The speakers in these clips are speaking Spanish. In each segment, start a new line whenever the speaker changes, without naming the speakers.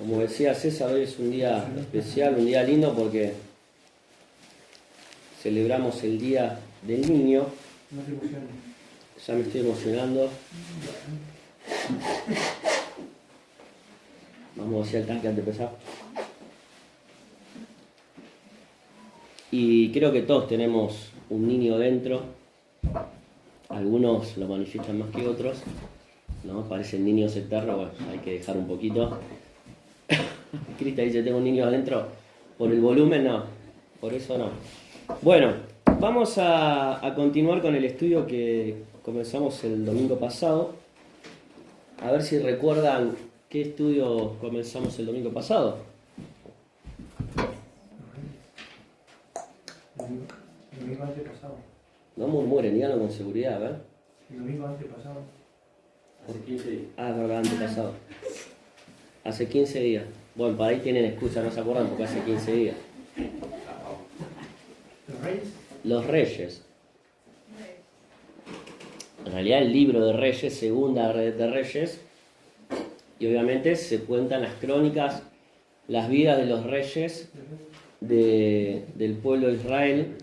Como decía César, hoy es un día especial, un día lindo porque celebramos el Día del Niño.
No te emociones.
Ya me estoy emocionando. Vamos hacia el tanque antes de empezar. Y creo que todos tenemos un niño dentro. Algunos lo manifiestan más que otros, ¿no? Parecen niños eternos, bueno, hay que dejar un poquito. Crista dice, tengo un niño adentro. Por el volumen, no. Por eso no. Bueno, vamos a continuar con el estudio que comenzamos el domingo pasado. A ver si recuerdan qué estudio comenzamos el domingo pasado.
El domingo antepasado.
No murmuren, díganlo con seguridad, a ver.
El domingo antepasado.
Hace 15 días.
Ah, verdad, antepasado. Hace 15 días. Bueno, para ahí tienen excusa, no se acuerdan porque hace 15 días.
¿Los reyes?
Los Reyes. En realidad el libro de Reyes, segunda de Reyes, y obviamente se cuentan las crónicas, las vidas de los reyes del pueblo de Israel.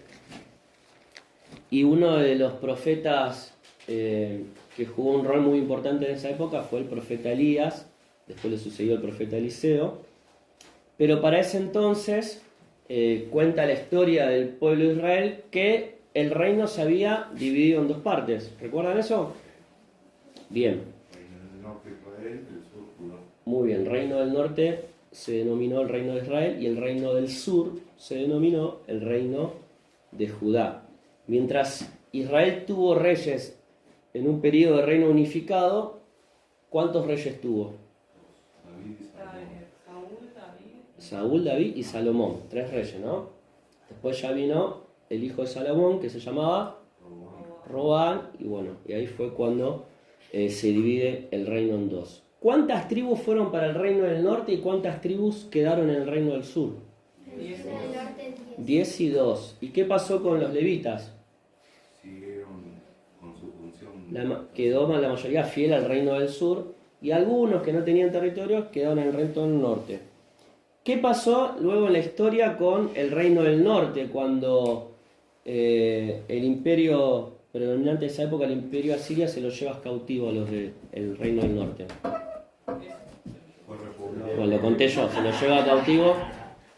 Y uno de los profetas que jugó un rol muy importante en esa época fue el profeta Elías, después le sucedió el profeta Eliseo. Pero para ese entonces cuenta la historia del pueblo de Israel que el reino se había dividido en dos partes. ¿Recuerdan eso? Bien.
Reino del norte Israel, del sur Judá.
Muy bien. Reino del norte se denominó el reino de Israel y el reino del sur se denominó el reino de Judá. Mientras Israel tuvo reyes en un periodo de reino unificado, ¿cuántos reyes tuvo?
David y Salomón.
Saúl, David y Salomón, 3 reyes, ¿no? Después ya vino el hijo de Salomón, que se llamaba Roboam, y bueno, y ahí fue cuando se divide el reino en dos. ¿Cuántas tribus fueron para el reino del norte y cuántas tribus quedaron en el reino del sur? 10 y 2. ¿Y qué pasó con los levitas?
Siguieron con su función.
Quedó la mayoría fiel al reino del sur y algunos que no tenían territorio quedaron en el reino del norte. ¿Qué pasó luego en la historia con el reino del norte cuando el imperio predominante de esa época, el imperio asirio, se los lleva cautivo a los del reino del norte?
Fue repoblado.
Bueno, lo conté yo, se los lleva cautivo,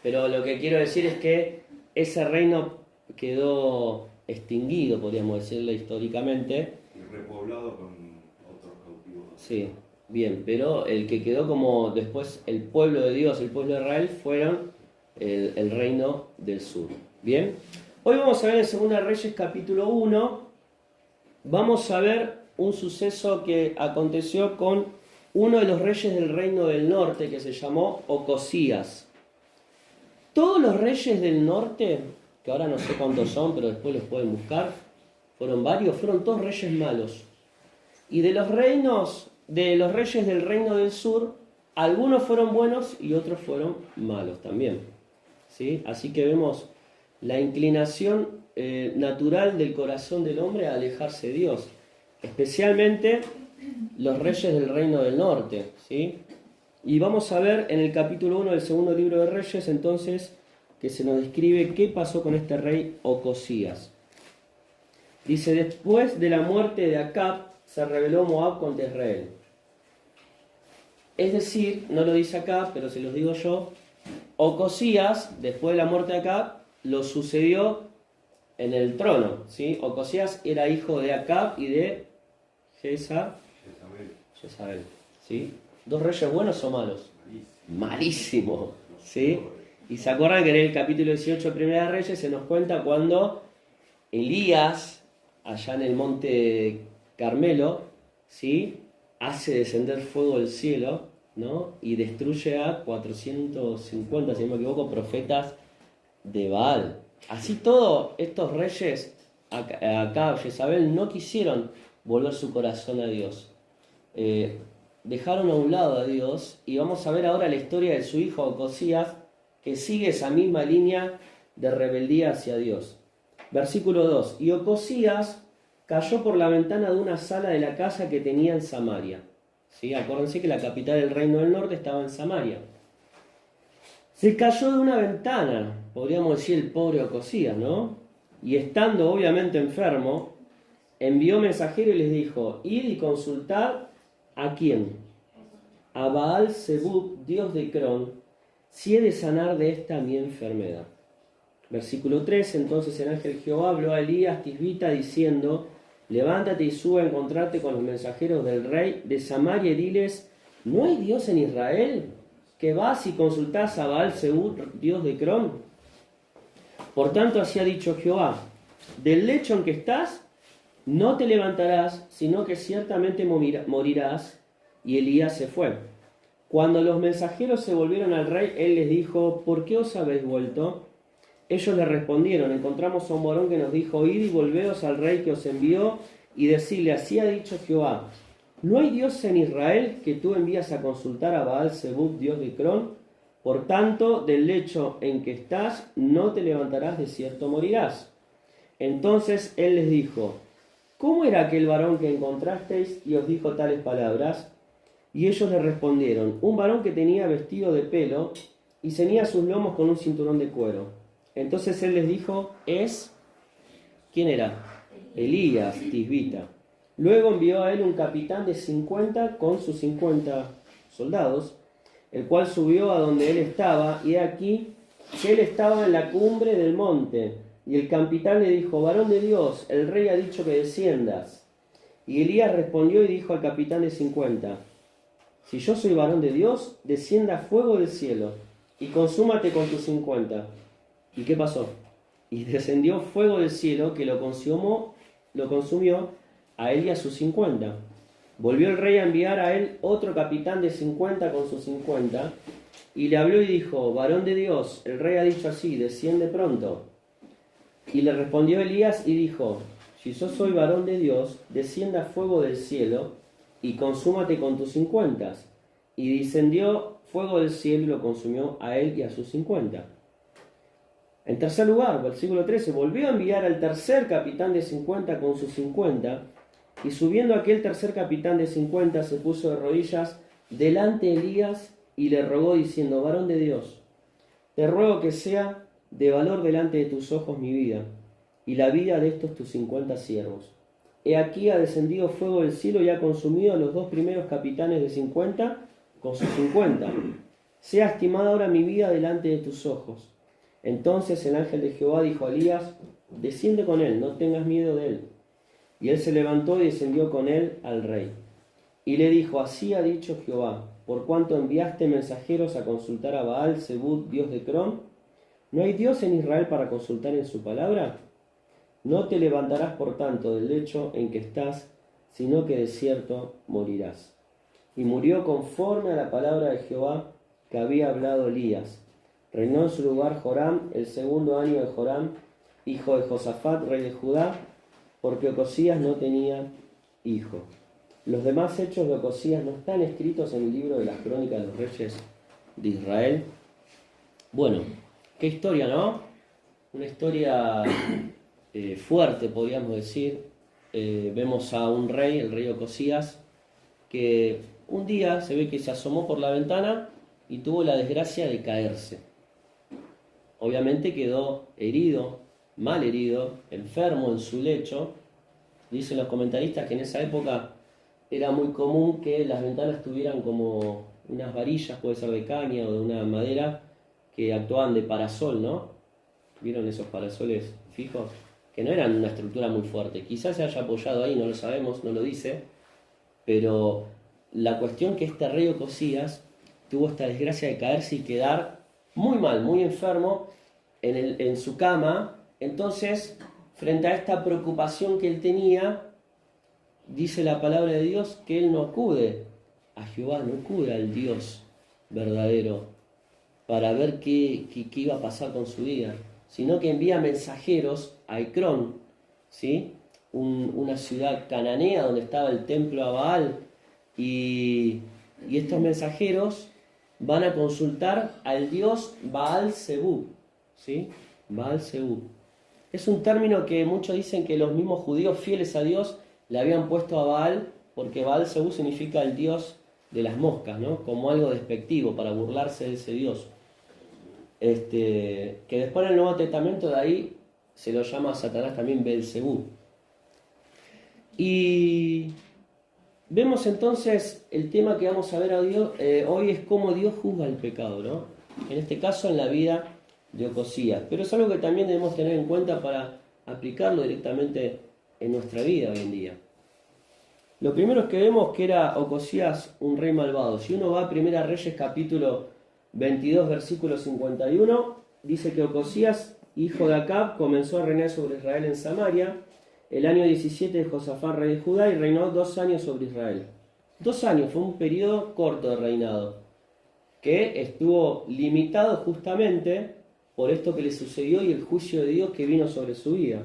pero lo que quiero decir es que ese reino quedó extinguido, podríamos decirlo históricamente.
Y repoblado con otros cautivos.
Sí, bien, pero el que quedó como después el pueblo de Dios, el pueblo de Israel, fueron el reino del sur. Bien, hoy vamos a ver en 2 Reyes capítulo 1, vamos a ver un suceso que aconteció con uno de los reyes del reino del norte que se llamó Ocosías. Todos los reyes del norte, que ahora no sé cuántos son, pero después los pueden buscar, fueron varios, fueron todos reyes malos. Y de los reyes del reino del sur, algunos fueron buenos y otros fueron malos también. ¿Sí? Así que vemos la inclinación natural del corazón del hombre a alejarse de Dios, especialmente los reyes del reino del norte. ¿Sí? Y vamos a ver en el capítulo 1 del segundo libro de Reyes, entonces, que se nos describe qué pasó con este rey Ocosías. Dice, después de la muerte de Acab, se rebeló Moab contra Israel. Es decir, no lo dice acá, pero se los digo yo, Ocosías, después de la muerte de Acab, lo sucedió en el trono. ¿Sí? Ocosías era hijo de Acab y de Jezabel. ¿Sí? ¿Dos reyes buenos o malos? Malísimo. ¿Sí? Y se acuerdan que en el capítulo 18 de Primera de Reyes se nos cuenta cuando Elías, allá en el monte Carmelo, ¿sí? Hace descender fuego del cielo, ¿no? Y destruye a 450, si no me equivoco, profetas de Baal. Así todos estos reyes, Acab y Jezabel, no quisieron volver su corazón a Dios. Dejaron a un lado a Dios y vamos a ver ahora la historia de su hijo Ocosías, que sigue esa misma línea de rebeldía hacia Dios. Versículo 2. Y Ocosías cayó por la ventana de una sala de la casa que tenía en Samaria. ¿Sí? Acuérdense que la capital del reino del norte estaba en Samaria. Se cayó de una ventana, podríamos decir el pobre Ocosías, ¿no? Y estando obviamente enfermo, envió mensajero y les dijo: id y consultad ¿a quién? A Baal Zebub, dios de Cron, si he de sanar de esta mi enfermedad. Versículo 3, entonces el ángel Jehová habló a Elías Tisbita diciendo: levántate y sube a encontrarte con los mensajeros del rey de Samaria y diles: ¿no hay Dios en Israel? Que vas y consultás a Baal Zebub, dios de Cron. Por tanto, así ha dicho Jehová: del lecho en que estás no te levantarás, sino que ciertamente morirás. Y Elías se fue. Cuando los mensajeros se volvieron al rey, él les dijo: ¿por qué os habéis vuelto? Ellos le respondieron: encontramos a un varón que nos dijo: id y volveos al rey que os envió y decirle: así ha dicho Jehová, ¿no hay Dios en Israel que tú envías a consultar a Baal Zebub, dios de Cron? Por tanto, del lecho en que estás no te levantarás, de cierto morirás. Entonces él les dijo: ¿cómo era aquel varón que encontrasteis y os dijo tales palabras? Y ellos le respondieron: un varón que tenía vestido de pelo y ceñía sus lomos con un cinturón de cuero. Entonces él les dijo: ¿quién era? Elías, Tisbita. Luego envió a él un capitán de 50 con sus 50 soldados, el cual subió a donde él estaba, y he aquí que él estaba en la cumbre del monte. Y el capitán le dijo: varón de Dios, el rey ha dicho que desciendas. Y Elías respondió y dijo al capitán de 50: si yo soy varón de Dios, descienda fuego del cielo y consúmate con tus 50. ¿Y qué pasó? Y descendió fuego del cielo que lo consumió a él y a sus 50. Volvió el rey a enviar a él otro capitán de 50 con sus 50, y le habló y dijo: varón de Dios, el rey ha dicho así, desciende pronto. Y le respondió Elías y dijo: si yo soy varón de Dios, descienda fuego del cielo y consúmate con tus 50. Y descendió fuego del cielo y lo consumió a él y a sus 50. En tercer lugar, versículo 13, volvió a enviar al tercer capitán de 50 con sus 50, y subiendo aquel tercer capitán de 50 se puso de rodillas delante de Elías y le rogó diciendo: varón de Dios, te ruego que sea de valor delante de tus ojos mi vida y la vida de estos tus 50 siervos. He aquí ha descendido fuego del cielo y ha consumido a los dos primeros capitanes de 50 con sus 50. Sea estimada ahora mi vida delante de tus ojos. Entonces el ángel de Jehová dijo a Elías: desciende con él, no tengas miedo de él. Y él se levantó y descendió con él al rey. Y le dijo: así ha dicho Jehová, por cuanto enviaste mensajeros a consultar a Baal Zebub, dios de Cron, ¿no hay Dios en Israel para consultar en su palabra? No te levantarás por tanto del lecho en que estás, sino que de cierto morirás. Y murió conforme a la palabra de Jehová que había hablado Elías. Reinó en su lugar Joram, el segundo año de Joram, hijo de Josafat, rey de Judá, porque Ocosías no tenía hijo. Los demás hechos de Ocosías no están escritos en el libro de las crónicas de los reyes de Israel. Bueno, qué historia, ¿no? Una historia fuerte, podríamos decir. Vemos a un rey, el rey Ocosías, que un día se ve que se asomó por la ventana y tuvo la desgracia de caerse. Obviamente quedó herido, mal herido, enfermo en su lecho. Dicen los comentaristas que en esa época era muy común que las ventanas tuvieran como unas varillas, puede ser de caña o de una madera, que actuaban de parasol, ¿no? ¿Vieron esos parasoles fijos? Que no eran una estructura muy fuerte. Quizás se haya apoyado ahí, no lo sabemos, no lo dice. Pero la cuestión que este rey Ocosías tuvo esta desgracia de caerse y quedar muy mal, muy enfermo en su cama. Entonces, frente a esta preocupación que él tenía, dice la palabra de Dios que él no acude a Jehová, no acude al Dios verdadero para ver qué iba a pasar con su vida, sino que envía mensajeros a Ecrón, ¿sí? Una ciudad cananea donde estaba el templo a Baal, y estos mensajeros van a consultar al dios Baal Zebub, ¿sí? Baal Zebub. Es un término que muchos dicen que los mismos judíos fieles a Dios le habían puesto a Baal, porque Baal Zebub significa el dios de las moscas, ¿no? Como algo despectivo, para burlarse de ese dios. que después en el Nuevo Testamento de ahí se lo llama a Satanás también Belcebú. Y vemos entonces el tema que vamos a ver hoy es cómo Dios juzga el pecado, ¿no? En este caso en la vida de Ocosías. Pero es algo que también debemos tener en cuenta para aplicarlo directamente en nuestra vida hoy en día. Lo primero es que vemos que era Ocosías un rey malvado. Si uno va a 1 Reyes capítulo 22 versículo 51, dice que Ocosías, hijo de Acab, comenzó a reinar sobre Israel en Samaria el año 17 de Josafat, rey de Judá, y reinó 2 años sobre Israel. 2 años, fue un periodo corto de reinado, que estuvo limitado justamente por esto que le sucedió y el juicio de Dios que vino sobre su vida.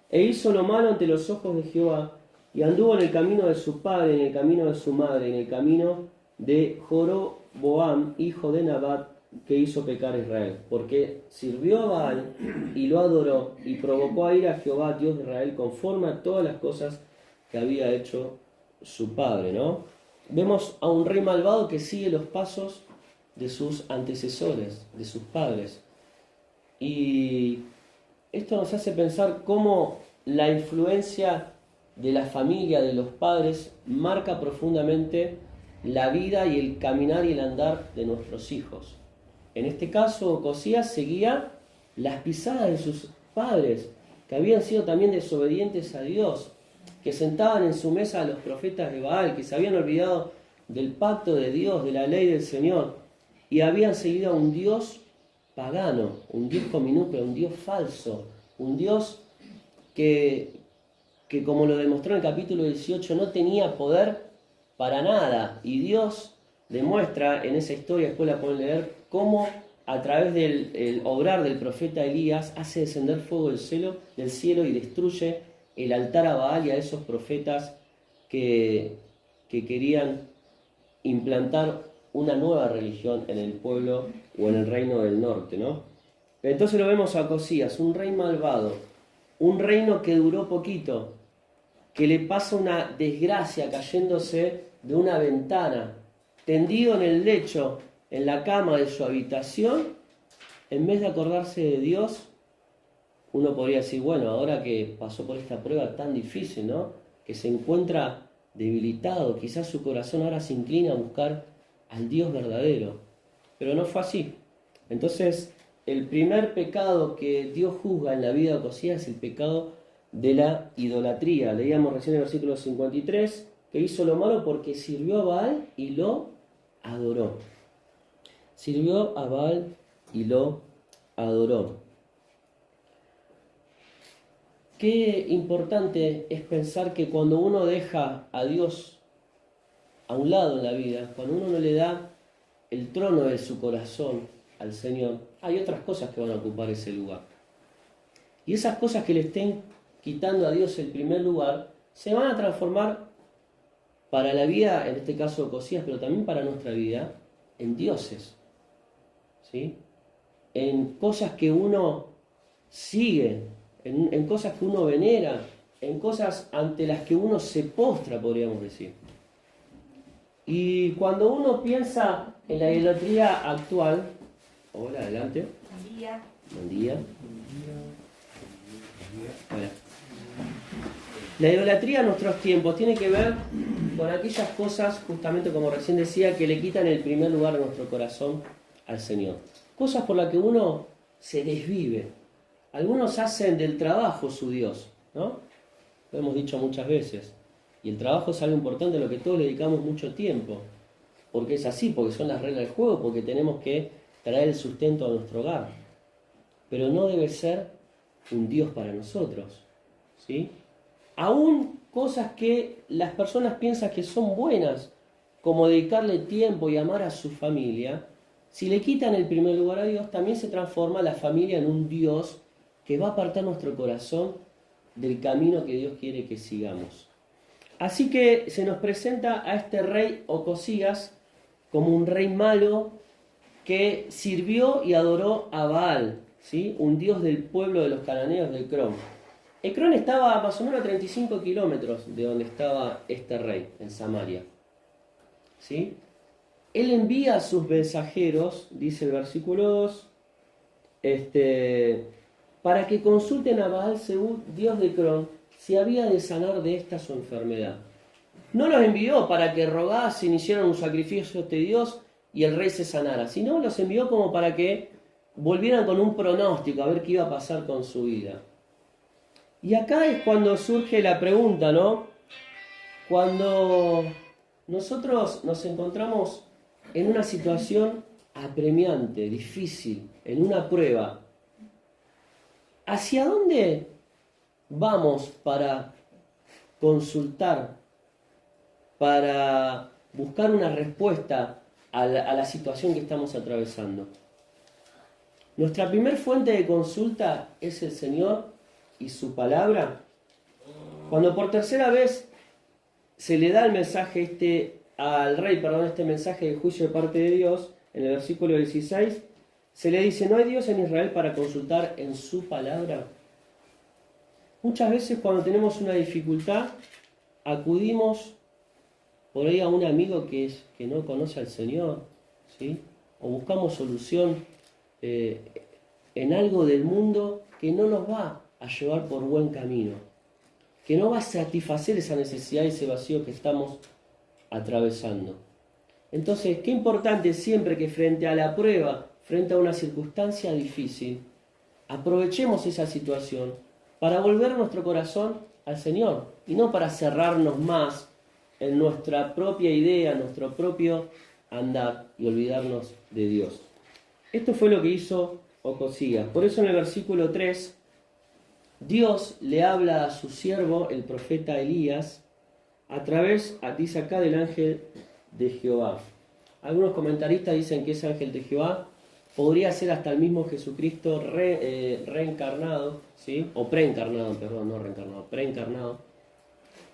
E hizo lo malo ante los ojos de Jehová, y anduvo en el camino de su padre, en el camino de su madre, en el camino de Joroboam, hijo de Nabat, que hizo pecar a Israel, porque sirvió a Baal y lo adoró, y provocó a ir a Jehová, Dios de Israel, conforme a todas las cosas que había hecho su padre, ¿no? Vemos a un rey malvado que sigue los pasos de sus antecesores, de sus padres. Y esto nos hace pensar cómo la influencia de la familia, de los padres, marca profundamente la vida y el caminar y el andar de nuestros hijos. En este caso, Ocosías seguía las pisadas de sus padres, que habían sido también desobedientes a Dios, que sentaban en su mesa a los profetas de Baal, que se habían olvidado del pacto de Dios, de la ley del Señor, y habían seguido a un Dios pagano, un Dios con minúscula, un Dios falso, un Dios que como lo demostró en el capítulo 18, no tenía poder para nada. Y Dios demuestra en esa historia, después la pueden leer, cómo a través del obrar del profeta Elías hace descender fuego del cielo y destruye el altar a Baal y a esos profetas que querían implantar una nueva religión en el pueblo o en el reino del norte, ¿no? Entonces lo vemos a Ocosías, un rey malvado, un reino que duró poquito, que le pasa una desgracia cayéndose de una ventana, tendido en el lecho, en la cama de su habitación, en vez de acordarse de Dios, uno podría decir, bueno, ahora que pasó por esta prueba tan difícil, ¿no? Que se encuentra debilitado, quizás su corazón ahora se inclina a buscar al Dios verdadero. Pero no fue así. Entonces, el primer pecado que Dios juzga en la vida de Ocosías es el pecado de la idolatría. Leíamos recién el versículo 53, que hizo lo malo porque sirvió a Baal y lo adoró. Sirvió a Baal y lo adoró. Qué importante es pensar que cuando uno deja a Dios a un lado en la vida, cuando uno no le da el trono de su corazón al Señor, hay otras cosas que van a ocupar ese lugar. Y esas cosas que le estén quitando a Dios el primer lugar, se van a transformar para la vida, en este caso de Ocosías, pero también para nuestra vida, en dioses, ¿sí? En cosas que uno sigue, en cosas que uno venera, en cosas ante las que uno se postra, podríamos decir. Y cuando uno piensa en la idolatría actual, hola, adelante.
Buen día.
Buen día. Hola. La idolatría en nuestros tiempos tiene que ver con aquellas cosas, justamente como recién decía, que le quitan el primer lugar a nuestro corazón al Señor. Cosas por las que uno se desvive. Algunos hacen del trabajo su Dios, ¿no? Lo hemos dicho muchas veces. Y el trabajo es algo importante a lo que todos le dedicamos mucho tiempo. Porque es así, porque son las reglas del juego, porque tenemos que traer el sustento a nuestro hogar. Pero no debe ser un Dios para nosotros, ¿sí? Aún cosas que las personas piensan que son buenas, como dedicarle tiempo y amar a su familia, si le quitan el primer lugar a Dios, también se transforma la familia en un Dios que va a apartar nuestro corazón del camino que Dios quiere que sigamos. Así que se nos presenta a este rey Ocosías como un rey malo que sirvió y adoró a Baal, ¿sí? Un dios del pueblo de los cananeos de Ecrón. Ecrón estaba más o menos a 35 kilómetros de donde estaba este rey, en Samaria, ¿sí? Él envía a sus mensajeros, dice el versículo 2, para que consulten a Baal-Zebub, dios de Cron, si había de sanar de esta su enfermedad. No los envió para que rogasen, hicieran un sacrificio a este dios y el rey se sanara, sino los envió como para que volvieran con un pronóstico, a ver qué iba a pasar con su vida. Y acá es cuando surge la pregunta, ¿no? Cuando nosotros nos encontramos en una situación apremiante, difícil, en una prueba, ¿hacia dónde vamos para consultar, para buscar una respuesta a la situación que estamos atravesando? Nuestra primer fuente de consulta es el Señor y su palabra. Cuando por tercera vez se le da el mensaje al rey, este mensaje de juicio de parte de Dios, en el versículo 16, se le dice: ¿no hay Dios en Israel para consultar en su palabra? Muchas veces cuando tenemos una dificultad, acudimos por ahí a un amigo que no conoce al Señor, ¿sí? O buscamos solución en algo del mundo que no nos va a llevar por buen camino, que no va a satisfacer esa necesidad y ese vacío que estamos atravesando. Entonces, qué importante siempre que frente a la prueba, frente a una circunstancia difícil, aprovechemos esa situación para volver nuestro corazón al Señor y no para cerrarnos más en nuestra propia idea, nuestro propio andar y olvidarnos de Dios. Esto fue lo que hizo Ocosías. Por eso en el versículo 3, Dios le habla a su siervo, el profeta Elías, a través, dice acá, del ángel de Jehová. Algunos comentaristas dicen que ese ángel de Jehová podría ser hasta el mismo Jesucristo reencarnado, ¿sí? O preencarnado, perdón, no reencarnado, preencarnado.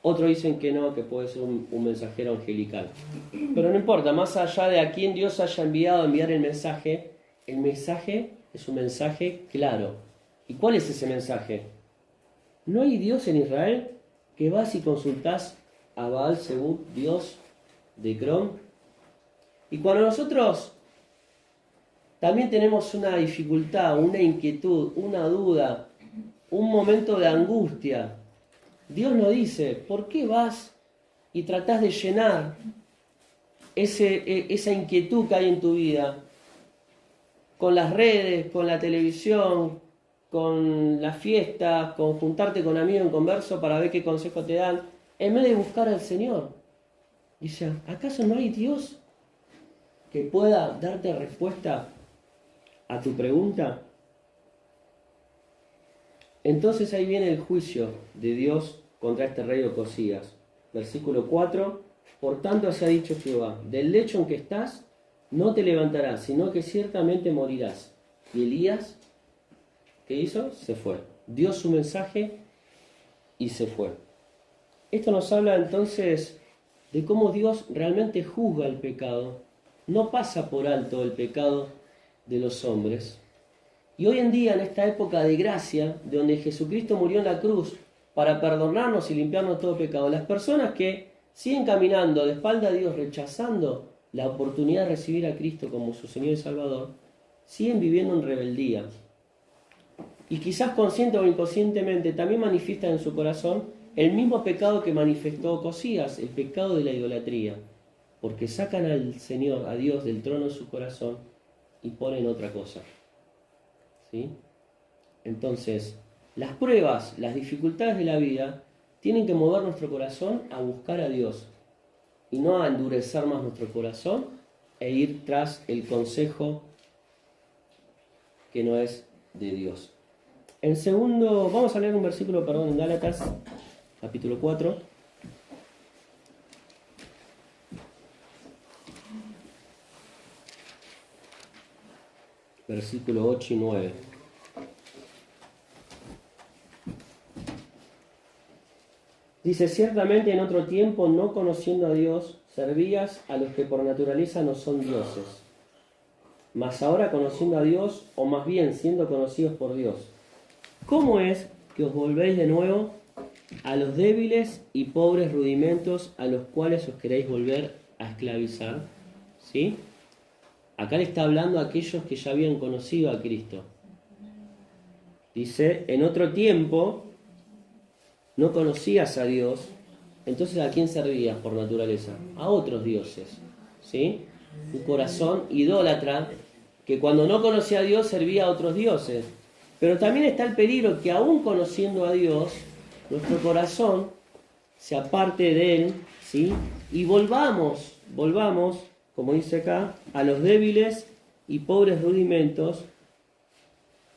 Otros dicen que no, que puede ser un mensajero angelical. Pero no importa, más allá de a quién Dios haya enviado a enviar el mensaje es un mensaje claro. ¿Y cuál es ese mensaje? ¿No hay Dios en Israel? Que vas y consultás a Baal-Zebub, dios de Cron. Y cuando nosotros también tenemos una dificultad, una inquietud, una duda, un momento de angustia, Dios nos dice: ¿por qué vas y tratás de llenar esa inquietud que hay en tu vida con las redes, con la televisión, con las fiestas, con juntarte con amigos en converso para ver qué consejo te dan, en vez de buscar al Señor? Dice: ¿acaso no hay Dios que pueda darte respuesta a tu pregunta? Entonces ahí viene el juicio de Dios contra este rey Ocosías. Versículo 4: por tanto así ha dicho Jehová: del lecho en que estás no te levantarás, sino que ciertamente morirás. Y Elías, ¿qué hizo? Se fue. Dio su mensaje y se fue. Esto nos habla entonces de cómo Dios realmente juzga el pecado. No pasa por alto el pecado de los hombres. Y hoy en día, en esta época de gracia, de donde Jesucristo murió en la cruz para perdonarnos y limpiarnos todo pecado, las personas que siguen caminando de espalda a Dios, rechazando la oportunidad de recibir a Cristo como su Señor y Salvador, siguen viviendo en rebeldía. Y quizás consciente o inconscientemente también manifiestan en su corazón el mismo pecado que manifestó Ocosías, el pecado de la idolatría, porque sacan al Señor, a Dios, del trono de su corazón y ponen otra cosa. ¿Sí? Entonces, las pruebas, las dificultades de la vida tienen que mover nuestro corazón a buscar a Dios y no a endurecer más nuestro corazón e ir tras el consejo que no es de Dios. En segundo, vamos a leer un versículo, en Gálatas, capítulo 4. Versículo 8 y 9. Dice: ciertamente en otro tiempo, no conociendo a Dios, servías a los que por naturaleza no son dioses. Mas ahora, conociendo a Dios, o más bien siendo conocidos por Dios, ¿cómo es que os volvéis de nuevo a los débiles y pobres rudimentos a los cuales os queréis volver a esclavizar? ¿Sí? Acá le está hablando a aquellos que ya habían conocido a Cristo. Dice, en otro tiempo no conocías a Dios, entonces ¿a quién servías por naturaleza? A otros dioses, ¿sí? Un corazón idólatra que cuando no conocía a Dios servía a otros dioses. Pero también está el peligro que aún conociendo a Dios, nuestro corazón se aparte de Él, ¿sí? Y volvamos, como dice acá, a los débiles y pobres rudimentos,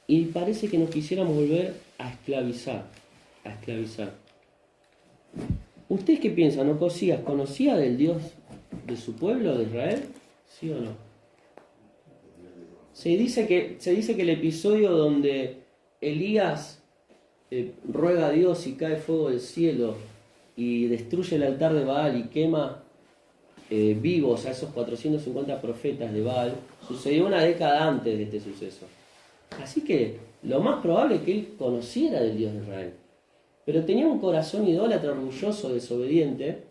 y parece que nos quisiéramos volver a esclavizar. ¿Ustedes qué piensan? ¿Ocosías conocía del Dios de su pueblo, de Israel? ¿Sí o no? Se dice que el episodio donde Elías ruega a Dios y cae fuego del cielo y destruye el altar de Baal y quema vivos a esos 450 profetas de Baal, sucedió una década antes de este suceso. Así que lo más probable es que él conociera del Dios de Israel. Pero tenía un corazón idólatra, orgulloso, desobediente.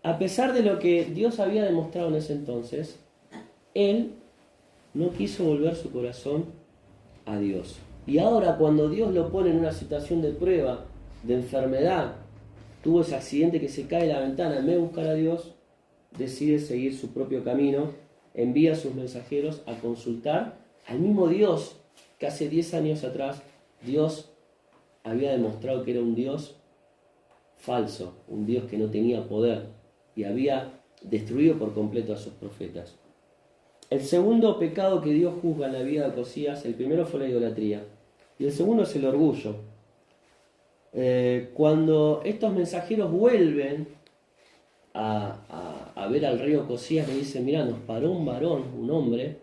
A pesar de lo que Dios había demostrado en ese entonces, él no quiso volver su corazón a Dios. Y ahora cuando Dios lo pone en una situación de prueba, de enfermedad, tuvo ese accidente que se cae de la ventana, en vez de buscar a Dios, decide seguir su propio camino, envía a sus mensajeros a consultar al mismo Dios que hace 10 años atrás Dios había demostrado que era un Dios falso, un Dios que no tenía poder y había destruido por completo a sus profetas. El segundo pecado que Dios juzga en la vida de Ocosías, el primero fue la idolatría y el segundo es el orgullo. Cuando estos mensajeros vuelven a ver al rey Ocosías, le dicen, mira, nos paró un varón, un hombre,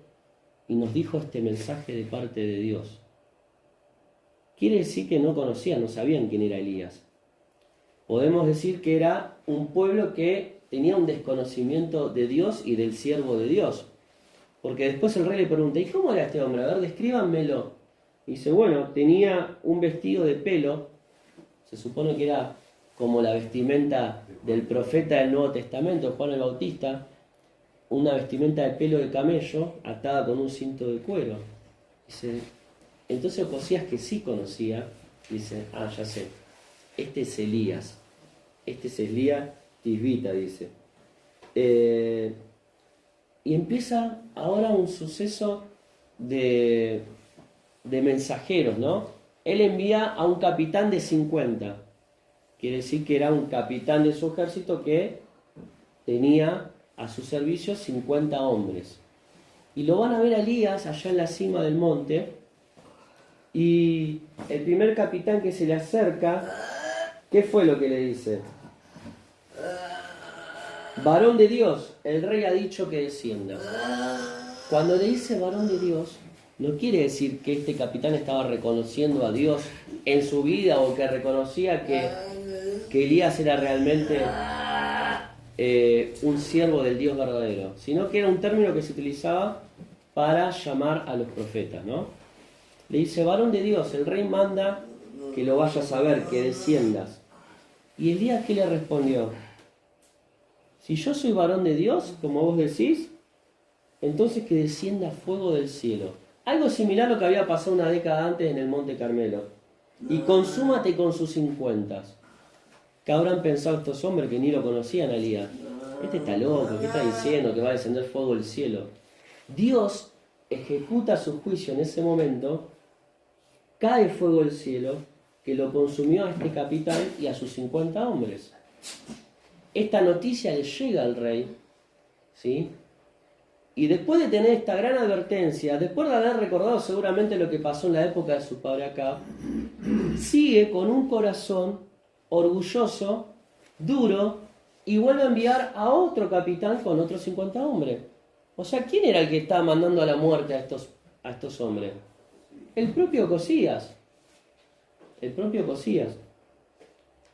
y nos dijo este mensaje de parte de Dios. Quiere decir que no conocían, no sabían quién era Elías. Podemos decir que era un pueblo que tenía un desconocimiento de Dios y del siervo de Dios. Porque después el rey le pregunta, ¿y cómo era este hombre? A ver, descríbanmelo. Y dice, bueno, tenía un vestido de pelo, se supone que era como la vestimenta del profeta del Nuevo Testamento, Juan el Bautista, una vestimenta de pelo de camello atada con un cinto de cuero. Dice, entonces Ocosías, que sí conocía, dice, ya sé, este es Elías Tisbita, dice. Y empieza ahora un suceso de mensajeros, ¿no? Él envía a un capitán de 50. Quiere decir que era un capitán de su ejército que tenía a su servicio 50 hombres. Y lo van a ver a Elías allá en la cima del monte. Y el primer capitán que se le acerca, ¿qué fue lo que le dice? Varón de Dios, el rey ha dicho que descienda. Cuando le dice varón de Dios, no quiere decir que este capitán estaba reconociendo a Dios en su vida o que reconocía que Elías era realmente un siervo del Dios verdadero, sino que era un término que se utilizaba para llamar a los profetas, ¿no? Le dice, varón de Dios, el rey manda que lo vayas a ver, que desciendas. ¿Y Elías qué le respondió? Si yo soy varón de Dios, como vos decís, entonces que descienda fuego del cielo. Algo similar a lo que había pasado una década antes en el Monte Carmelo. Y consúmate con sus 50. ¿Qué habrán pensado estos hombres que ni lo conocían a Elías? Este está loco, ¿qué está diciendo? Que va a descender fuego del cielo. Dios ejecuta su juicio en ese momento, cae fuego del cielo, que lo consumió a este capitán y a sus 50 hombres. Esta noticia le llega al rey, ¿sí? Y después de tener esta gran advertencia, después de haber recordado seguramente lo que pasó en la época de su padre Acab, sigue con un corazón orgulloso, duro, y vuelve a enviar a otro capitán con otros 50 hombres. O sea, ¿quién era el que estaba mandando a la muerte a estos hombres? El propio Ocosías.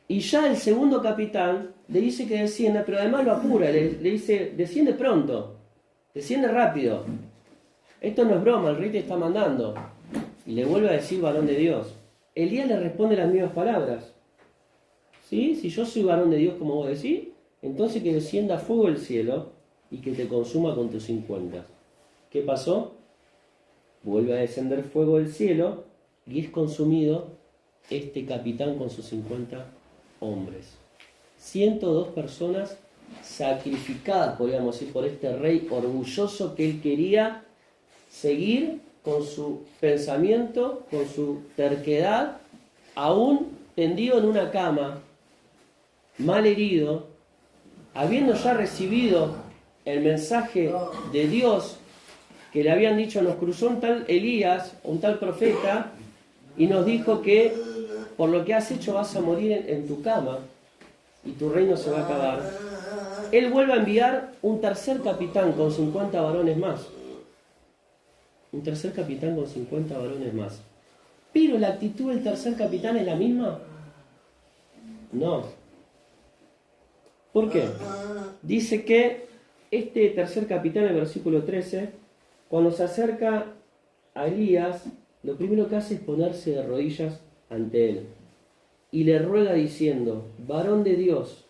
Y ya el segundo capitán le dice que descienda, pero además lo apura, le dice, desciende pronto, desciende rápido. Esto no es broma, el rey te está mandando. Y le vuelve a decir varón de Dios. Elías le responde las mismas palabras. ¿Sí? Si yo soy varón de Dios como vos decís, entonces que descienda fuego del cielo y que te consuma con tus 50. ¿Qué pasó? Vuelve a descender fuego del cielo y es consumido este capitán con sus 50 hombres. 102 personas sacrificadas, podríamos decir, por este rey orgulloso que él quería seguir con su pensamiento, con su terquedad, aún tendido en una cama, mal herido, habiendo ya recibido el mensaje de Dios que le habían dicho, nos cruzó un tal Elías, un tal profeta, y nos dijo que por lo que has hecho vas a morir en tu cama y tu reino se va a acabar. Él vuelve a enviar un tercer capitán con 50 varones más. Un tercer capitán con 50 varones más. Pero la actitud del tercer capitán es la misma. No. ¿Por qué? Dice que este tercer capitán, en el versículo 13, cuando se acerca a Elías, lo primero que hace es ponerse de rodillas ante él. Y le ruega diciendo, varón de Dios,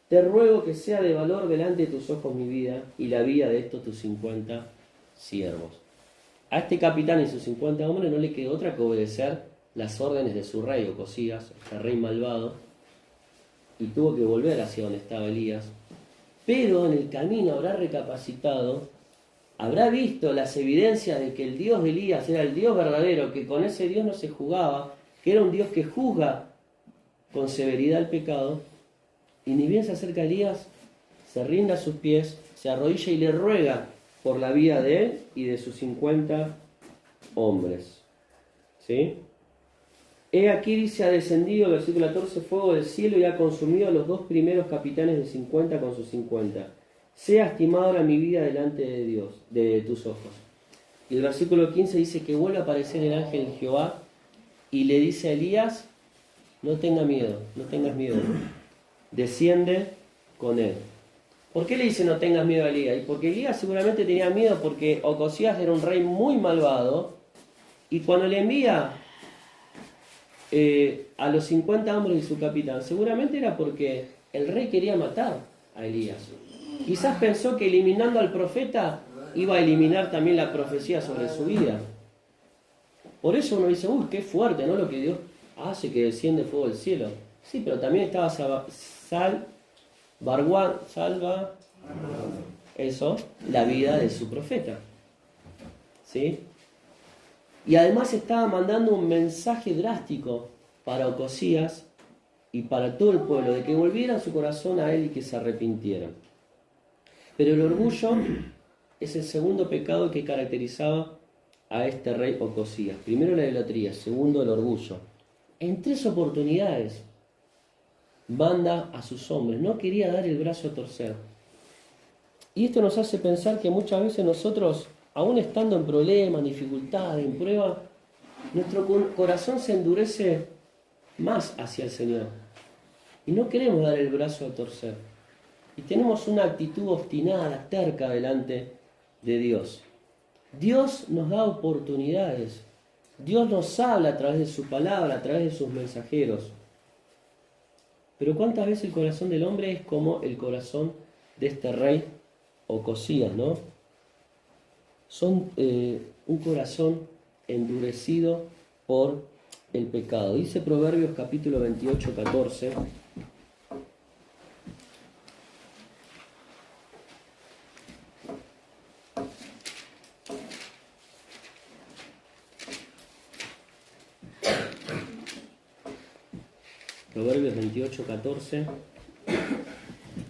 te ruego que sea de valor delante de tus ojos mi vida y la vida de estos tus 50 siervos. A este capitán y sus 50 hombres no le quedó otra que obedecer las órdenes de su rey, Ocosías, este rey malvado, y tuvo que volver hacia donde estaba Elías. Pero en el camino habrá recapacitado, habrá visto las evidencias de que el Dios de Elías era el Dios verdadero, que con ese Dios no se jugaba, que era un Dios que juzga con severidad el pecado, y ni bien se acerca a Elías, se rinde a sus pies, se arrodilla y le ruega por la vida de él y de sus 50 hombres. ¿Sí? He aquí, dice, ha descendido, versículo 14, fuego del cielo y ha consumido a los 2 primeros capitanes de 50 con sus 50. Sea estimado ahora mi vida delante de Dios, de tus ojos. Y el versículo 15 dice que vuelve a aparecer el ángel de Jehová y le dice a Elías, no tengas miedo, desciende con él. ¿Por qué le dice no tengas miedo a Elías? Y porque Elías seguramente tenía miedo porque Ocosías era un rey muy malvado y cuando le envía a los 50 hombres y su capitán, seguramente era porque el rey quería matar a Elías. Quizás pensó que eliminando al profeta iba a eliminar también la profecía sobre su vida. Por eso uno dice, uy, qué fuerte, ¿no? Lo que Dios hace, que desciende fuego del cielo. Sí, pero también estaba salva eso, la vida de su profeta. ¿Sí? Y además estaba mandando un mensaje drástico para Ocosías y para todo el pueblo, de que volvieran su corazón a él y que se arrepintieran. Pero el orgullo es el segundo pecado que caracterizaba a este rey Ocosías. Primero la idolatría, segundo el orgullo. En 3 oportunidades manda a sus hombres, no quería dar el brazo a torcer. Y esto nos hace pensar que muchas veces nosotros, aún estando en problemas, dificultades, en pruebas, nuestro corazón se endurece más hacia el Señor. Y no queremos dar el brazo a torcer. Y tenemos una actitud obstinada, terca delante de Dios. Dios nos da oportunidades. Dios nos habla a través de su palabra, a través de sus mensajeros. Pero ¿cuántas veces el corazón del hombre es como el corazón de este rey Ocosías, ¿no? Son un corazón endurecido por el pecado. Dice Proverbios capítulo 28, 14. Proverbios 28, 14.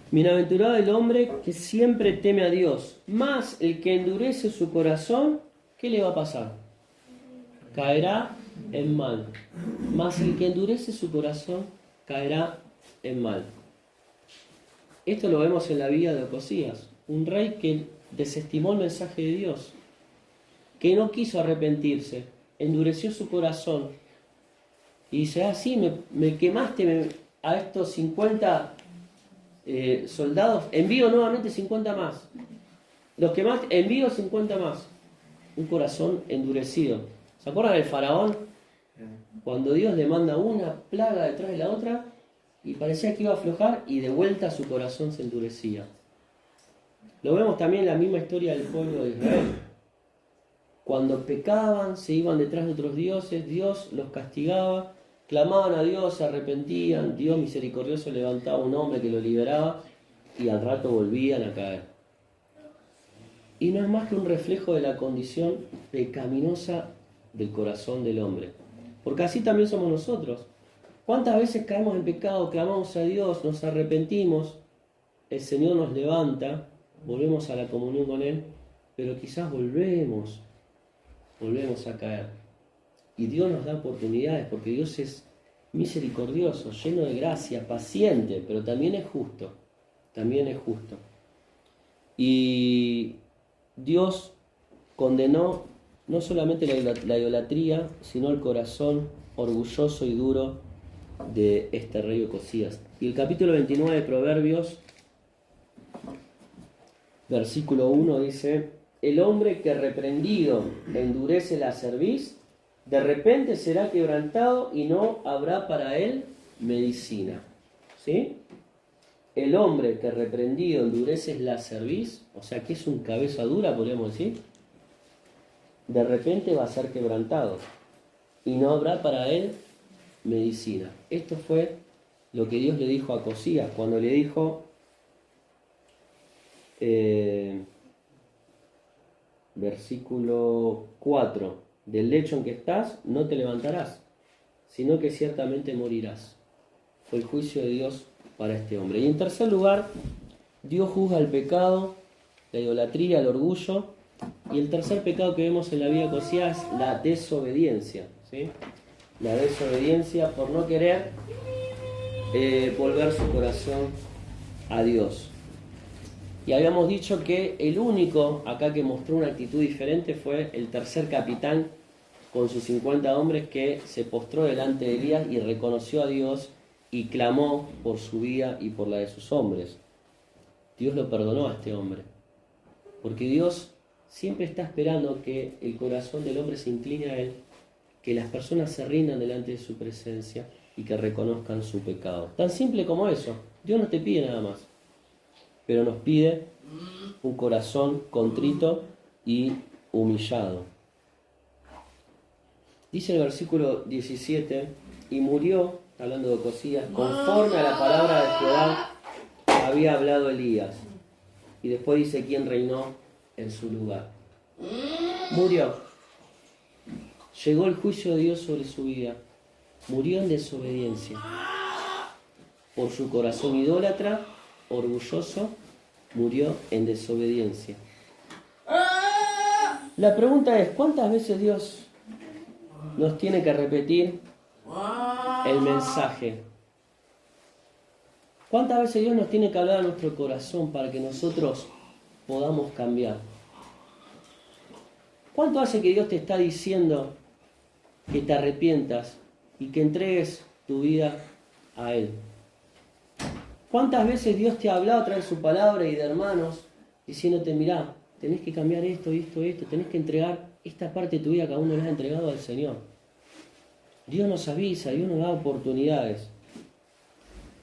Bienaventurado el hombre que siempre teme a Dios, mas el que endurece su corazón, ¿qué le va a pasar? Caerá en mal. Mas el que endurece su corazón, caerá en mal. Esto lo vemos en la vida de Ocosías, un rey que desestimó el mensaje de Dios, que no quiso arrepentirse, endureció su corazón. Y dice, sí, me quemaste a estos 50 soldados, envío nuevamente 50 más. Los quemaste, envío 50 más. Un corazón endurecido. ¿Se acuerdan del faraón? Cuando Dios le manda una plaga detrás de la otra y parecía que iba a aflojar y de vuelta su corazón se endurecía. Lo vemos también en la misma historia del pueblo de Israel. cuando pecaban, se iban detrás de otros dioses, Dios los castigaba, clamaban a Dios, se arrepentían, Dios misericordioso levantaba un hombre que lo liberaba y al rato volvían a caer. Y no es más que un reflejo de la condición pecaminosa del corazón del hombre. Porque así también somos nosotros. ¿Cuántas veces caemos en pecado, clamamos a Dios, nos arrepentimos, el Señor nos levanta, volvemos a la comunión con Él, pero quizás volvemos a caer? Y Dios nos da oportunidades, porque Dios es misericordioso, lleno de gracia, paciente, pero también es justo. Y Dios condenó no solamente la idolatría, sino el corazón orgulloso y duro de este rey Ocosías. Y el capítulo 29 de Proverbios, versículo 1 dice: el hombre que reprendido endurece la cerviz, de repente será quebrantado y no habrá para él medicina. ¿Sí? El hombre que reprendido endurece la cerviz, o sea que es un cabeza dura, podríamos decir, de repente va a ser quebrantado y no habrá para él medicina. Esto fue lo que Dios le dijo a Ocosías cuando le dijo, versículo 4, del lecho en que estás no te levantarás, sino que ciertamente morirás. Fue el juicio de Dios para este hombre. Y en tercer lugar, Dios juzga el pecado, la idolatría, el orgullo. Y el tercer pecado que vemos en la vida de Ocosías es la desobediencia. ¿Sí? La desobediencia por no querer volver su corazón a Dios. Y habíamos dicho que el único acá que mostró una actitud diferente fue el tercer capitán con sus 50 hombres, que se postró delante de Elías y reconoció a Dios y clamó por su vida y por la de sus hombres. Dios lo perdonó a este hombre, porque Dios siempre está esperando que el corazón del hombre se incline a Él, que las personas se rindan delante de su presencia y que reconozcan su pecado. Tan simple como eso. Dios no te pide nada más, pero nos pide un corazón contrito y humillado. Dice el versículo 17, y murió, hablando de Ocosías, conforme a la palabra de Jehová había hablado Elías. Y después dice quién reinó en su lugar. Murió. Llegó el juicio de Dios sobre su vida. Murió en desobediencia. Por su corazón idólatra, orgulloso, murió en desobediencia. La pregunta es, ¿cuántas veces Dios nos tiene que repetir el mensaje? ¿Cuántas veces Dios nos tiene que hablar a nuestro corazón para que nosotros podamos cambiar? ¿Cuánto hace que Dios te está diciendo que te arrepientas y que entregues tu vida a Él? ¿Cuántas veces Dios te ha hablado a través de su palabra y de hermanos diciéndote, mirá, tenés que cambiar esto, tenés que entregar esta parte de tu vida que aún no le has entregado al Señor? Dios nos avisa, Dios nos da oportunidades.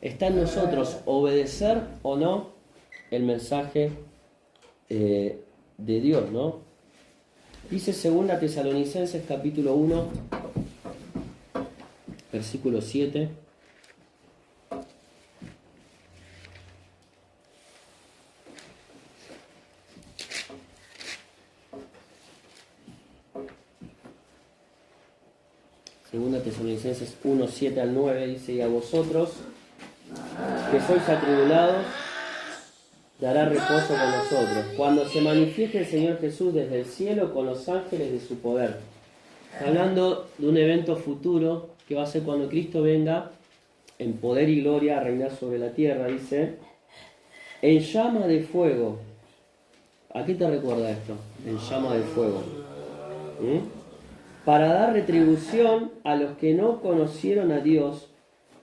Está en nosotros obedecer o no el mensaje de Dios, ¿no? Dice 2 Tesalonicenses capítulo 1, versículo 7. Segunda Tesalonicenses 1, 7 al 9 dice, y a vosotros que sois atribulados, dará reposo con nosotros, cuando se manifieste el Señor Jesús desde el cielo con los ángeles de su poder. Hablando de un evento futuro que va a ser cuando Cristo venga en poder y gloria a reinar sobre la tierra, dice, en llama de fuego. ¿A qué te recuerda esto? En llama de fuego. Para dar retribución a los que no conocieron a Dios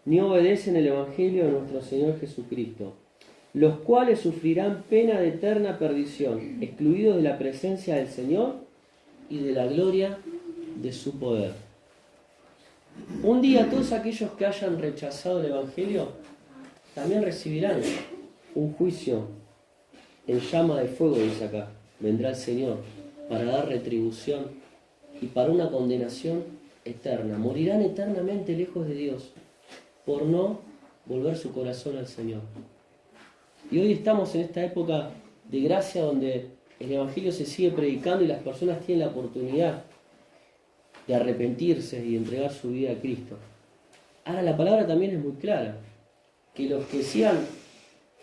ni obedecen el Evangelio de nuestro Señor Jesucristo, los cuales sufrirán pena de eterna perdición, excluidos de la presencia del Señor y de la gloria de su poder. Un día todos aquellos que hayan rechazado el Evangelio también recibirán un juicio en llama de fuego, dice acá. Vendrá el Señor para dar retribución y para una condenación eterna. Morirán eternamente lejos de Dios por no volver su corazón al Señor. Y hoy estamos en esta época de gracia donde el Evangelio se sigue predicando y las personas tienen la oportunidad de arrepentirse y entregar su vida a Cristo. Ahora la palabra también es muy clara, que los que sigan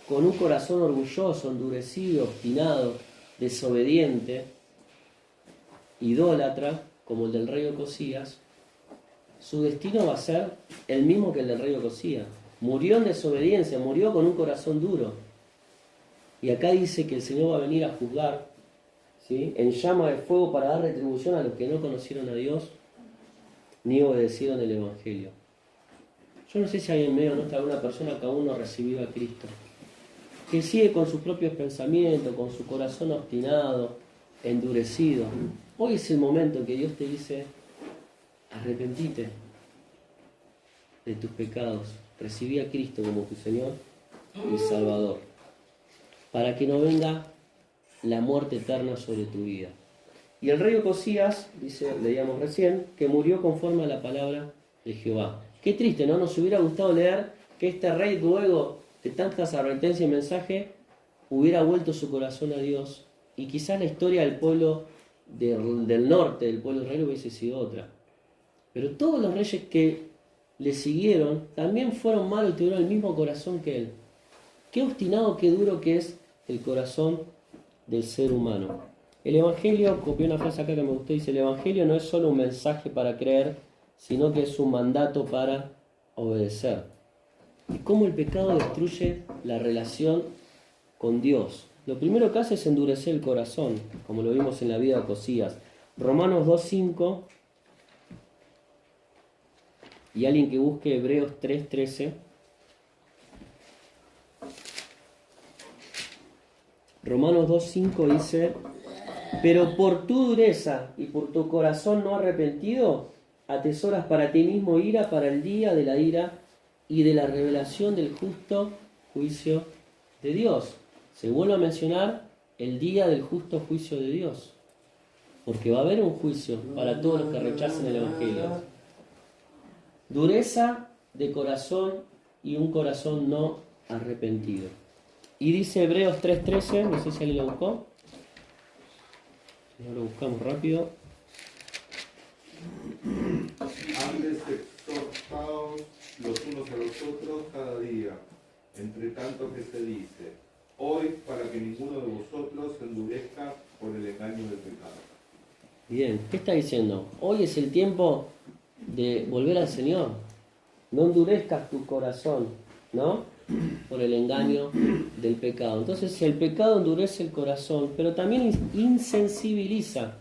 con un corazón orgulloso, endurecido, obstinado, desobediente, idólatra, como el del rey Ocosías, su destino va a ser el mismo que el del rey Ocosías. Murió en desobediencia, murió con un corazón duro. Y acá dice que el Señor va a venir a juzgar, ¿sí?, en llama de fuego para dar retribución a los que no conocieron a Dios ni obedecieron el Evangelio. Yo no sé si hay en medio nuestra alguna persona que aún no ha recibido a Cristo, que sigue con sus propios pensamientos, con su corazón obstinado, endurecido. Hoy es el momento en que Dios te dice: arrepentite de tus pecados, recibí a Cristo como tu Señor y Salvador, para que no venga la muerte eterna sobre tu vida. Y el rey Ocosías, dice, leíamos recién, que murió conforme a la palabra de Jehová. Qué triste, ¿no? Nos hubiera gustado leer que este rey, luego de tantas advertencias y mensajes, hubiera vuelto su corazón a Dios, y quizás la historia del pueblo del norte, del pueblo israelí, hubiese sido otra. Pero todos los reyes que le siguieron también fueron malos y tuvieron el mismo corazón que él. Qué obstinado, qué duro que es el corazón del ser humano. El Evangelio, copié una frase acá que me gustó, dice: el Evangelio no es solo un mensaje para creer, sino que es un mandato para obedecer. Y cómo el pecado destruye la relación con Dios. Lo primero que hace es endurecer el corazón, como lo vimos en la vida de Ocosías. Romanos 2:5, y alguien que busque Hebreos 3:13. Romanos 2:5 dice: pero por tu dureza y por tu corazón no arrepentido, atesoras para ti mismo ira para el día de la ira y de la revelación del justo juicio de Dios. Se vuelve a mencionar el día del justo juicio de Dios, porque va a haber un juicio para todos los que rechacen el Evangelio. Dureza de corazón y un corazón no arrepentido. Y dice Hebreos 3:13, no sé si alguien lo buscó. Ahora lo buscamos rápido.
Antes exhortaos los unos a los otros cada día, entre tanto que se dice: hoy, para que ninguno de vosotros se endurezca por el engaño del pecado.
Bien, ¿qué está diciendo? Hoy es el tiempo de volver al Señor. No endurezcas tu corazón, ¿no?, por el engaño del pecado. Entonces, si el pecado endurece el corazón, pero también insensibiliza.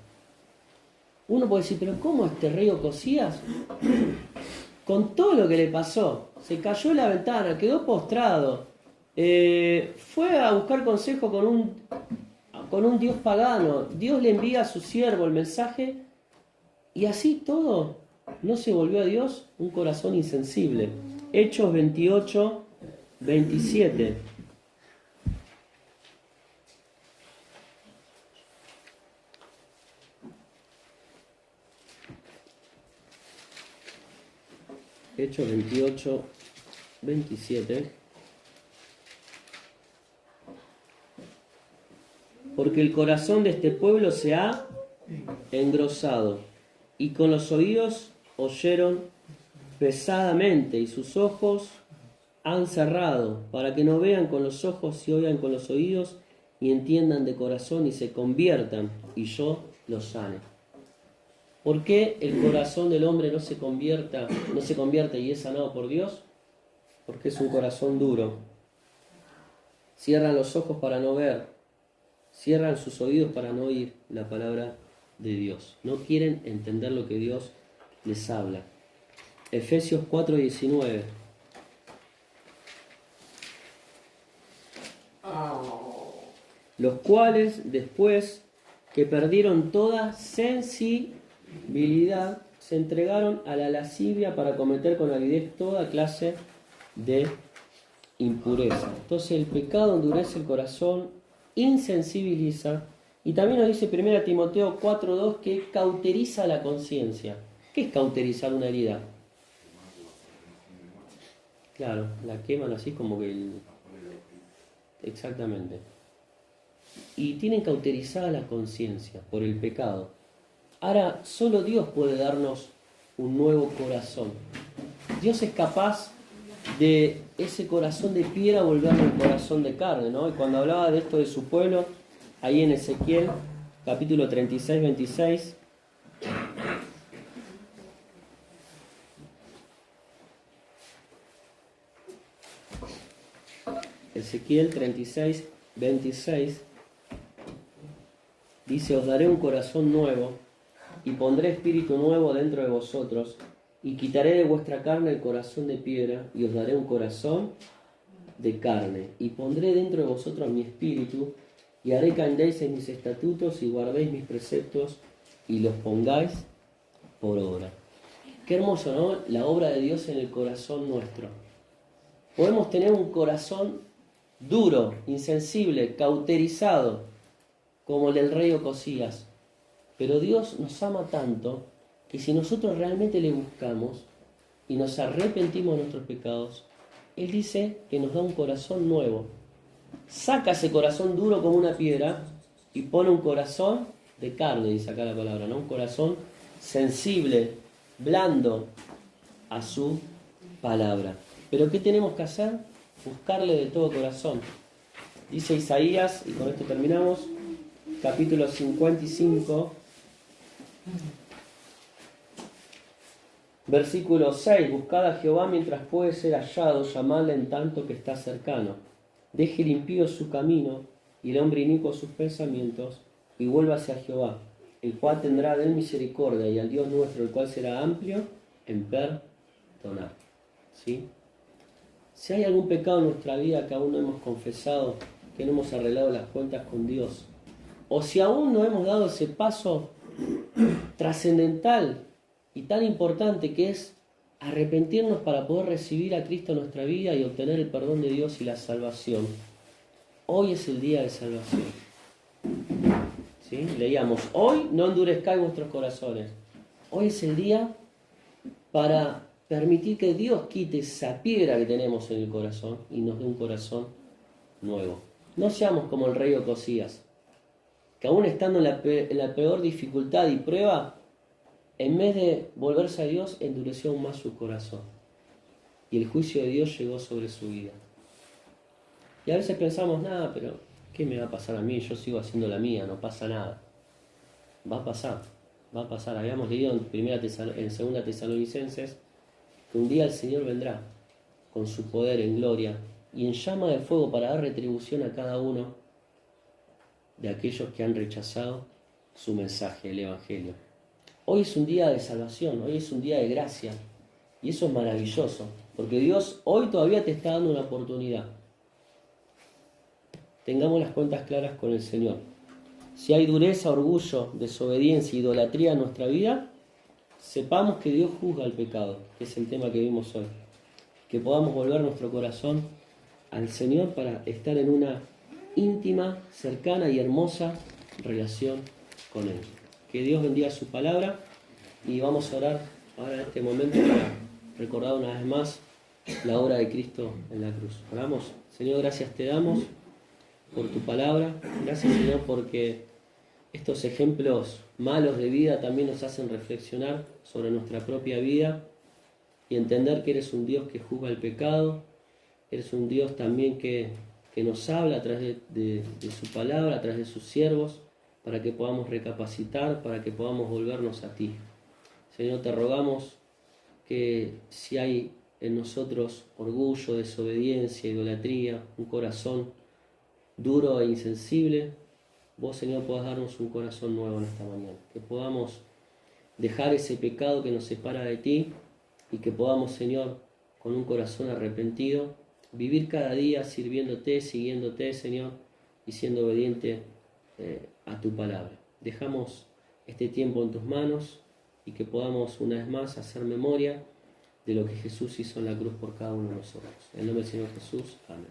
Uno puede decir: pero ¿cómo este rey Ocosías, con todo lo que le pasó, se cayó de la ventana, quedó postrado, fue a buscar consejo con un dios pagano, Dios le envía a su siervo el mensaje, y así todo no se volvió a Dios? Un corazón insensible. Hechos 28:27. Hechos 28:27. Porque el corazón de este pueblo se ha engrosado, y con los oídos oyeron pesadamente, y sus ojos han cerrado, para que no vean con los ojos y oigan con los oídos, y entiendan de corazón y se conviertan, y yo los sane. ¿Por qué el corazón del hombre no se convierte y es sanado por Dios? Porque es un corazón duro. Cierran los ojos para no ver, cierran sus oídos para no oír la palabra de Dios. No quieren entender lo que Dios les habla. Efesios 4:19. Los cuales, después que perdieron toda sensibilidad, se entregaron a la lascivia para cometer con avidez toda clase de impureza. Entonces el pecado endurece el corazón, insensibiliza Y también nos dice 1 Timoteo 4:2 que cauteriza la conciencia. ¿Qué es cauterizar una herida? Claro, la queman así como que... Exactamente. Y tienen cauterizada la conciencia por el pecado. Ahora, solo Dios puede darnos un nuevo corazón. Dios es capaz de ese corazón de piedra volverlo un corazón de carne, ¿no? Y cuando hablaba de esto de su pueblo, ahí en Ezequiel, capítulo 36, 26, Ezequiel 36, 26, dice: os daré un corazón nuevo, y pondré espíritu nuevo dentro de vosotros, y quitaré de vuestra carne el corazón de piedra, y os daré un corazón de carne, y pondré dentro de vosotros mi espíritu, y haré que andéis en mis estatutos, y guardéis mis preceptos, y los pongáis por obra. Qué hermoso, ¿no? La obra de Dios en el corazón nuestro. Podemos tener un corazón duro, insensible, cauterizado, como el del rey Ocosías. Pero Dios nos ama tanto que si nosotros realmente le buscamos y nos arrepentimos de nuestros pecados, Él dice que nos da un corazón nuevo. Saca ese corazón duro como una piedra y pone un corazón de carne, dice acá la palabra, ¿no? Un corazón sensible, blando a su palabra. Pero ¿qué tenemos que hacer? Buscarle de todo corazón. Dice Isaías, y con esto terminamos, capítulo 55, versículo 6. Buscad a Jehová mientras puede ser hallado, llamadle en tanto que está cercano. Deje el impío su camino y el hombre inicuo sus pensamientos, y vuélvase a Jehová, el cual tendrá de él misericordia, y al Dios nuestro, el cual será amplio en perdonar. ¿Sí? Si hay algún pecado en nuestra vida que aún no hemos confesado, que no hemos arreglado las cuentas con Dios, o si aún no hemos dado ese paso trascendental y tan importante que es arrepentirnos para poder recibir a Cristo en nuestra vida y obtener el perdón de Dios y la salvación, hoy es el día de salvación. ¿Sí? Leíamos: hoy no endurezcáis vuestros corazones. Hoy es el día para permitir que Dios quite esa piedra que tenemos en el corazón y nos dé un corazón nuevo. No seamos como el rey Ocosías, que aún estando en la peor dificultad y prueba, en vez de volverse a Dios, endureció aún más su corazón. Y el juicio de Dios llegó sobre su vida. Y a veces pensamos: nada, pero ¿qué me va a pasar a mí? Yo sigo haciendo la mía, no pasa nada. Va a pasar, va a pasar. Habíamos leído en 2 Tesalonicenses que un día el Señor vendrá con su poder en gloria y en llama de fuego para dar retribución a cada uno de aquellos que han rechazado su mensaje, el Evangelio. Hoy es un día de salvación, hoy es un día de gracia, y eso es maravilloso, porque Dios hoy todavía te está dando una oportunidad. Tengamos las cuentas claras con el Señor. Si hay dureza, orgullo, desobediencia, idolatría en nuestra vida, sepamos que Dios juzga el pecado, que es el tema que vimos hoy. Que podamos volver nuestro corazón al Señor para estar en una íntima, cercana y hermosa relación con Él. Que Dios bendiga su palabra, y vamos a orar ahora en este momento para recordar una vez más la obra de Cristo en la cruz. Oramos. Señor, gracias te damos por tu palabra. Gracias, Señor, porque estos ejemplos malos de vida también nos hacen reflexionar sobre nuestra propia vida y entender que eres un Dios que juzga el pecado. Eres un Dios también que nos habla a través de su palabra, a través de sus siervos, para que podamos recapacitar, para que podamos volvernos a ti. Señor, te rogamos que si hay en nosotros orgullo, desobediencia, idolatría, un corazón duro e insensible, vos, Señor, podás darnos un corazón nuevo en esta mañana. Que podamos dejar ese pecado que nos separa de ti y que podamos, Señor, con un corazón arrepentido, vivir cada día sirviéndote, siguiéndote, Señor, y siendo obediente a tu palabra. Dejamos este tiempo en tus manos y que podamos una vez más hacer memoria de lo que Jesús hizo en la cruz por cada uno de nosotros. En el nombre del Señor Jesús. Amén.